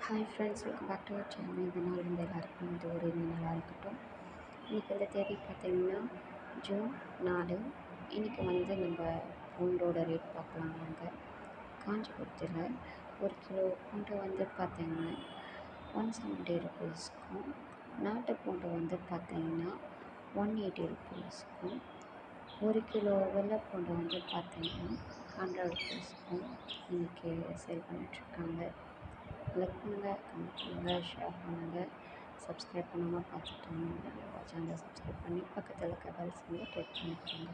Hi friends, welcome back to our channel. இந்த நாள் வந்து எல்லாருக்கும் வந்து ஒரு இனிய நாளாக இருக்கட்டும். இன்றைக்கி வந்து தேதி பார்த்திங்கன்னா ஜூன் 4. இன்றைக்கி வந்து நம்ம பூண்டோட ரேட் பார்க்கலாம் வாங்க. காஞ்சிபுரத்தில் 1 கிலோ பூண்டு வந்து பார்த்திங்கன்னா 170 ருபீஸ்க்கும், நாட்டு பூண்டு வந்து பார்த்திங்கன்னா 180 ருபீஸ்க்கும், 1 கிலோ வெள்ளை பூண்டு வந்து பார்த்திங்கன்னா 100 ருபீஸ்க்கும் இன்றைக்கி சேல் பண்ணிகிட்ருக்காங்க. லைக் பண்ணுங்கள், கமெண்ட் பண்ணுங்கள், ஷேர் பண்ணுங்கள். சப்ஸ்கிரைப் பண்ணாமல் பார்த்துட்டு சேனலை சப்ஸ்கிரைப் பண்ணி பக்கத்தில் இருக்க பெல் சிம்பலை கிளிக் பண்ணிக்கோங்க.